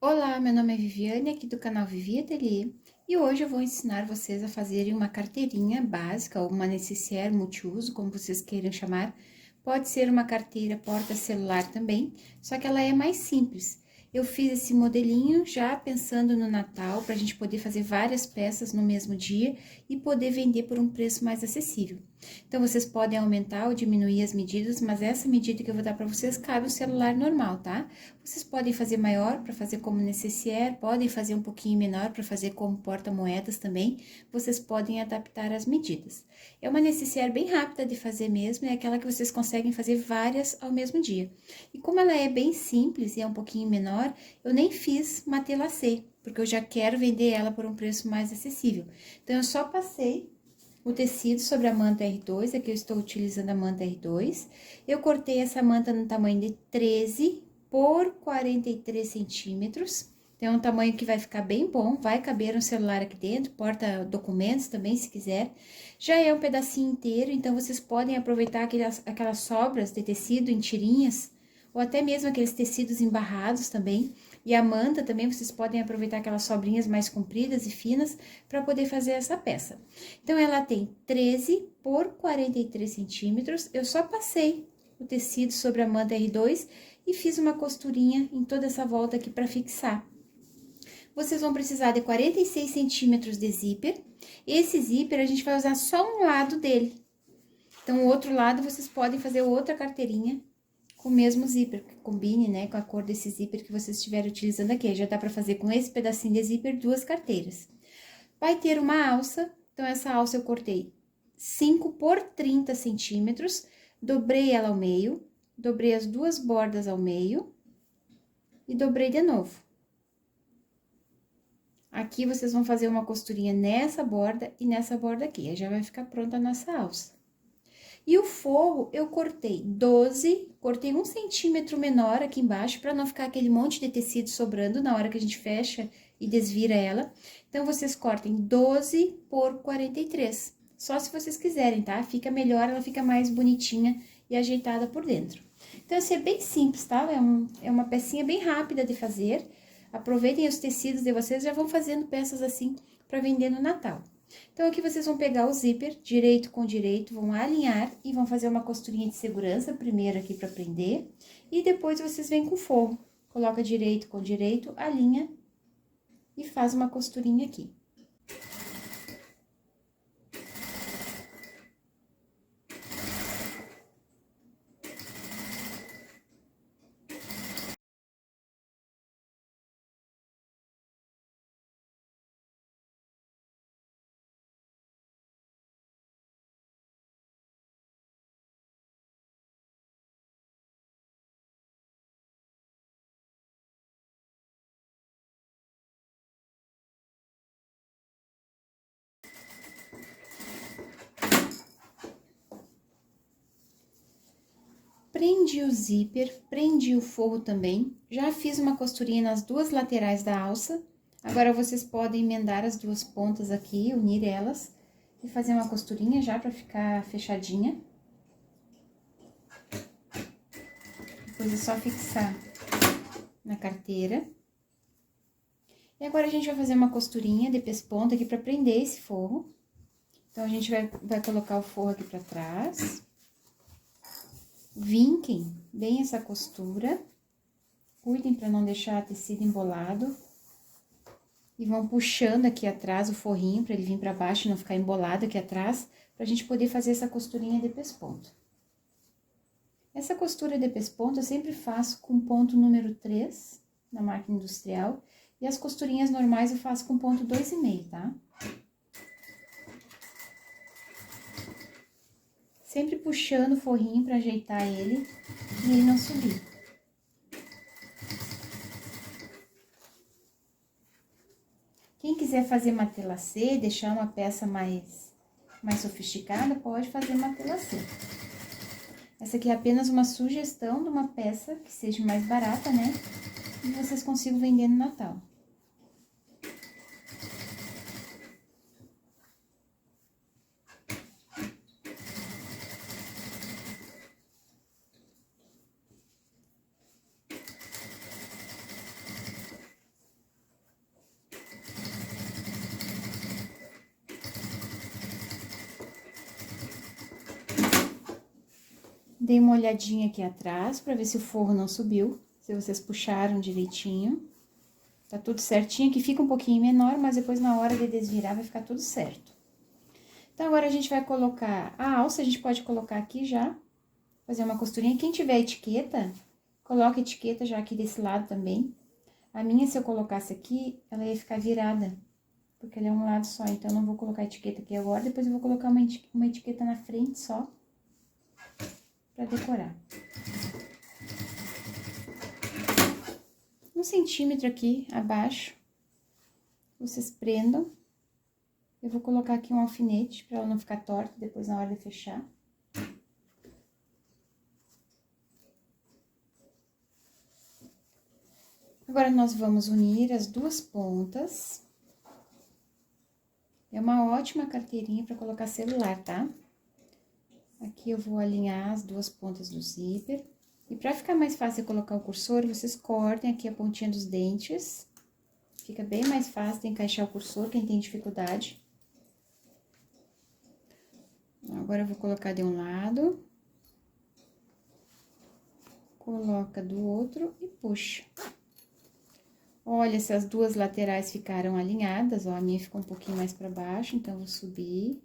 Olá, meu nome é Viviane, aqui do canal Vivi Ateliê, e hoje eu vou ensinar vocês a fazerem uma carteirinha básica, ou uma nécessaire multiuso, como vocês queiram chamar. Pode ser uma carteira porta-celular também, só que ela é mais simples. Eu fiz esse modelinho já pensando no Natal, para a gente poder fazer várias peças no mesmo dia e poder vender por um preço mais acessível. Então, vocês podem aumentar ou diminuir as medidas, mas essa medida que eu vou dar para vocês cabe o celular normal, tá? Vocês podem fazer maior para fazer como nécessaire, podem fazer um pouquinho menor para fazer como porta-moedas também. Vocês podem adaptar as medidas. É uma nécessaire bem rápida de fazer mesmo, é aquela que vocês conseguem fazer várias ao mesmo dia. E como ela é bem simples e é um pouquinho menor, eu nem fiz matelassé, porque eu já quero vender ela por um preço mais acessível. Então, eu só passei o tecido sobre a manta R2, aqui eu estou utilizando a manta R2. Eu cortei essa manta no tamanho de 13 por 43 centímetros. Então, é um tamanho que vai ficar bem bom, vai caber um celular aqui dentro, porta documentos também, se quiser. Já é um pedacinho inteiro, então vocês podem aproveitar aquelas sobras de tecido em tirinhas, ou até mesmo aqueles tecidos embarrados também. E a manta também, vocês podem aproveitar aquelas sobrinhas mais compridas e finas para poder fazer essa peça. Então, ela tem 13 por 43 centímetros. Eu só passei o tecido sobre a manta R2 e fiz uma costurinha em toda essa volta aqui para fixar. Vocês vão precisar de 46 centímetros de zíper. Esse zíper, a gente vai usar só um lado dele. Então, o outro lado, vocês podem fazer outra carteirinha com o mesmo zíper, que combine, né, com a cor desse zíper que vocês estiverem utilizando aqui. Já dá para fazer com esse pedacinho de zíper 2 carteiras. Vai ter uma alça, então essa alça eu cortei 5 por 30 centímetros, dobrei ela ao meio, dobrei as duas bordas ao meio e dobrei de novo. Aqui, vocês vão fazer uma costurinha nessa borda e nessa borda aqui, aí já vai ficar pronta a nossa alça. E o forro, eu cortei 12, cortei 1 centímetro menor aqui embaixo, para não ficar aquele monte de tecido sobrando na hora que a gente fecha e desvira ela. Então, vocês cortem 12 por 43, só se vocês quiserem, tá? Fica melhor, ela fica mais bonitinha e ajeitada por dentro. Então, assim, é bem simples, tá? É uma pecinha bem rápida de fazer. Aproveitem os tecidos de vocês, já vão fazendo peças assim para vender no Natal. Então, aqui vocês vão pegar o zíper, direito com direito, vão alinhar e vão fazer uma costurinha de segurança, primeiro aqui pra prender, e depois vocês vêm com o forro. Coloca direito com direito, alinha e faz uma costurinha aqui. Prendi o zíper, prendi o forro também, já fiz uma costurinha nas duas laterais da alça. Agora, vocês podem emendar as duas pontas aqui, unir elas e fazer uma costurinha já pra ficar fechadinha. Depois é só fixar na carteira. E agora, a gente vai fazer uma costurinha de pesponta aqui pra prender esse forro. Então, a gente vai colocar o forro aqui pra trás. Vinquem bem essa costura, cuidem para não deixar tecido embolado. E vão puxando aqui atrás o forrinho, para ele vir para baixo e não ficar embolado aqui atrás, pra gente poder fazer essa costurinha de pesponto. Essa costura de pesponto eu sempre faço com ponto número 3, na máquina industrial, e as costurinhas normais eu faço com ponto 2,5, tá? Sempre puxando o forrinho para ajeitar ele e ele não subir. Quem quiser fazer matelassé, deixar uma peça mais sofisticada, pode fazer matelassé. Essa aqui é apenas uma sugestão de uma peça que seja mais barata, né? E vocês consigam vender no Natal. Dei uma olhadinha aqui atrás pra ver se o forro não subiu, se vocês puxaram direitinho. Tá tudo certinho, aqui fica um pouquinho menor, mas depois na hora de desvirar vai ficar tudo certo. Então, agora a gente vai colocar a alça, a gente pode colocar aqui já, fazer uma costurinha. Quem tiver etiqueta, coloca a etiqueta já aqui desse lado também. A minha, se eu colocasse aqui, ela ia ficar virada, porque ela é um lado só, então eu não vou colocar a etiqueta aqui agora, depois eu vou colocar uma etiqueta na frente só, pra decorar. 1 centímetro aqui abaixo, vocês prendam. Eu vou colocar aqui um alfinete, pra ela não ficar torta depois na hora de fechar. Agora, nós vamos unir as duas pontas. É uma ótima carteirinha para colocar celular, tá? Aqui eu vou alinhar as duas pontas do zíper. E para ficar mais fácil de colocar o cursor, vocês cortem aqui a pontinha dos dentes. Fica bem mais fácil de encaixar o cursor, quem tem dificuldade. Agora, eu vou colocar de um lado. Coloca do outro e puxa. Olha, se as duas laterais ficaram alinhadas, ó, a minha ficou um pouquinho mais pra baixo, então eu vou subir.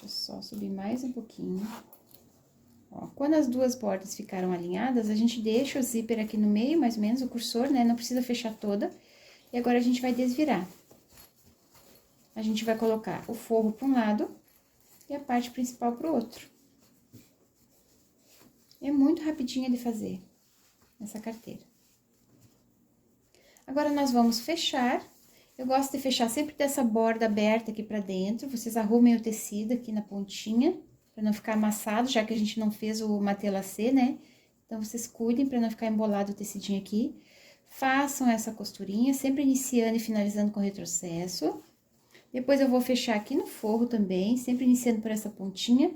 Deixa eu só subir mais um pouquinho. Ó, quando as duas bordas ficaram alinhadas, a gente deixa o zíper aqui no meio, mais ou menos, o cursor, né? Não precisa fechar toda. E agora, a gente vai desvirar. A gente vai colocar o forro para um lado e a parte principal pro outro. É muito rapidinha de fazer essa carteira. Agora, nós vamos fechar. Eu gosto de fechar sempre dessa borda aberta aqui pra dentro. Vocês arrumem o tecido aqui na pontinha, pra não ficar amassado, já que a gente não fez o matelacê, né? Então, vocês cuidem pra não ficar embolado o tecidinho aqui. Façam essa costurinha, sempre iniciando e finalizando com retrocesso. Depois, eu vou fechar aqui no forro também, sempre iniciando por essa pontinha.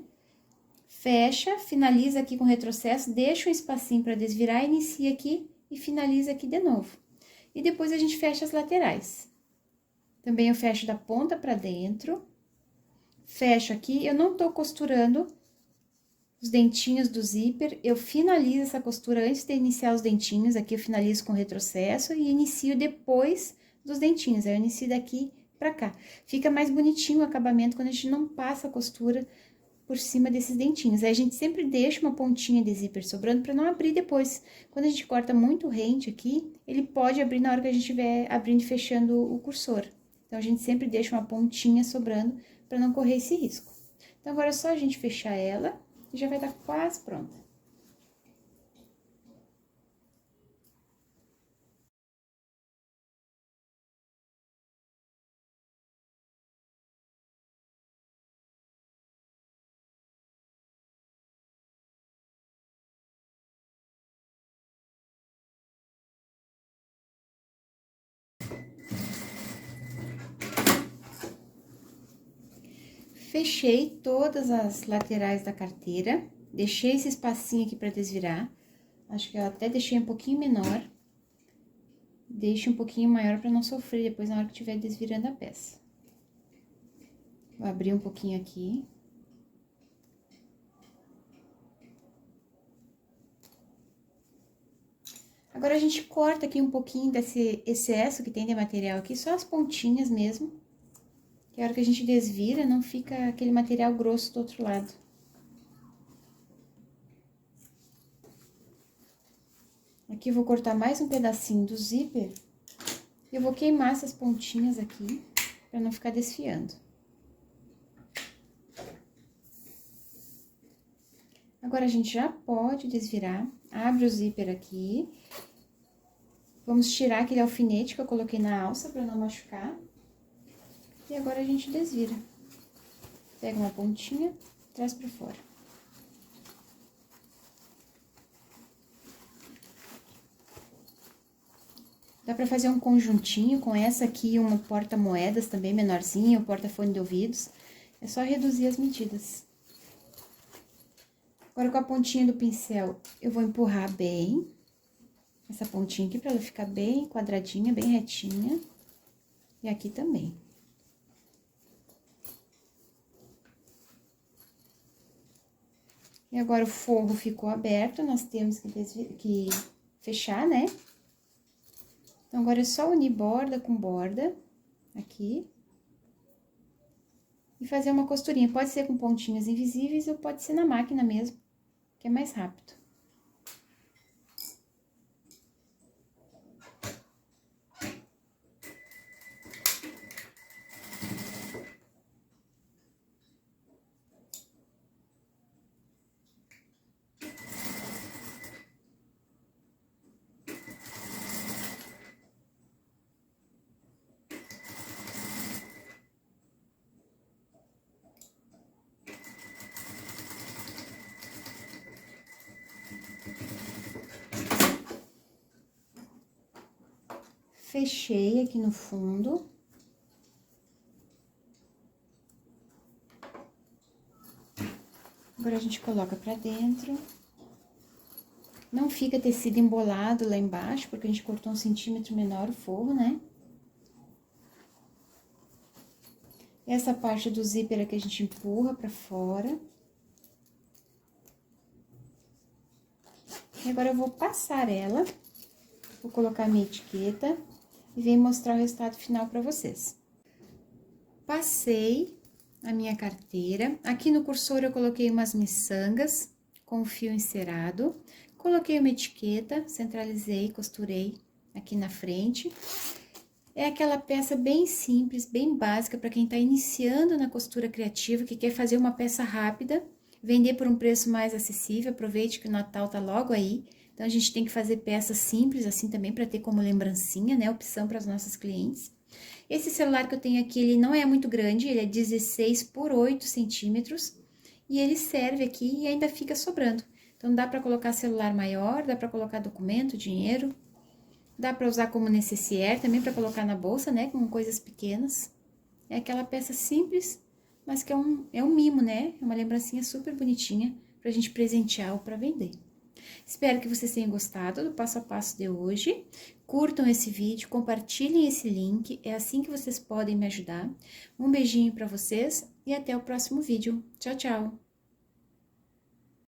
Fecha, finaliza aqui com retrocesso, deixa um espacinho para desvirar, inicia aqui e finaliza aqui de novo. E depois, a gente fecha as laterais. Também eu fecho da ponta para dentro, fecho aqui, eu não tô costurando os dentinhos do zíper, eu finalizo essa costura antes de iniciar os dentinhos, aqui eu finalizo com retrocesso e inicio depois dos dentinhos, aí eu inicio daqui pra cá. Fica mais bonitinho o acabamento quando a gente não passa a costura por cima desses dentinhos. Aí a gente sempre deixa uma pontinha de zíper sobrando para não abrir depois. Quando a gente corta muito rente aqui, ele pode abrir na hora que a gente estiver abrindo e fechando o cursor. Então, a gente sempre deixa uma pontinha sobrando para não correr esse risco. Então, agora é só a gente fechar ela e já vai estar quase pronta. Fechei todas as laterais da carteira, deixei esse espacinho aqui para desvirar. Acho que eu até deixei um pouquinho menor. Deixe um pouquinho maior para não sofrer depois na hora que estiver desvirando a peça. Vou abrir um pouquinho aqui. Agora, a gente corta aqui um pouquinho desse excesso que tem de material aqui, só as pontinhas mesmo. Que a hora que a gente desvira, não fica aquele material grosso do outro lado. Aqui eu vou cortar mais um pedacinho do zíper. E eu vou queimar essas pontinhas aqui, pra não ficar desfiando. Agora, a gente já pode desvirar. Abre o zíper aqui. Vamos tirar aquele alfinete que eu coloquei na alça pra não machucar. E agora, a gente desvira. Pega uma pontinha, traz pra fora. Dá pra fazer um conjuntinho com essa aqui, uma porta-moedas também menorzinha, um porta-fone de ouvidos. É só reduzir as medidas. Agora, com a pontinha do pincel, eu vou empurrar bem essa pontinha aqui pra ela ficar bem quadradinha, bem retinha. E aqui também. E agora o forro ficou aberto, nós temos que fechar, né? Então, agora é só unir borda com borda, aqui. E fazer uma costurinha. Pode ser com pontinhas invisíveis ou pode ser na máquina mesmo, que é mais rápido. Fechei aqui no fundo. Agora, a gente coloca pra dentro. Não fica tecido embolado lá embaixo, porque a gente cortou 1 centímetro menor o forro, né? Essa parte do zíper aqui a gente empurra pra fora. E agora, eu vou passar ela. Vou colocar a minha etiqueta e venho mostrar o resultado final pra vocês. Passei a minha carteira. Aqui no cursor eu coloquei umas miçangas com fio encerado. Coloquei uma etiqueta, centralizei, costurei aqui na frente. É aquela peça bem simples, bem básica para quem tá iniciando na costura criativa, que quer fazer uma peça rápida, vender por um preço mais acessível. Aproveite que o Natal tá logo aí. Então, a gente tem que fazer peças simples assim também para ter como lembrancinha, né? Opção para os nossos clientes. Esse celular que eu tenho aqui, ele não é muito grande, ele é 16 por 8 centímetros. E ele serve aqui e ainda fica sobrando. Então, dá para colocar celular maior, dá para colocar documento, dinheiro. Dá para usar como necessaire também para colocar na bolsa, né? Com coisas pequenas. É aquela peça simples, mas que é um mimo, né? É uma lembrancinha super bonitinha pra gente presentear ou para vender. Espero que vocês tenham gostado do passo a passo de hoje. Curtam esse vídeo, compartilhem esse link, é assim que vocês podem me ajudar. Um beijinho para vocês e até o próximo vídeo. Tchau, tchau!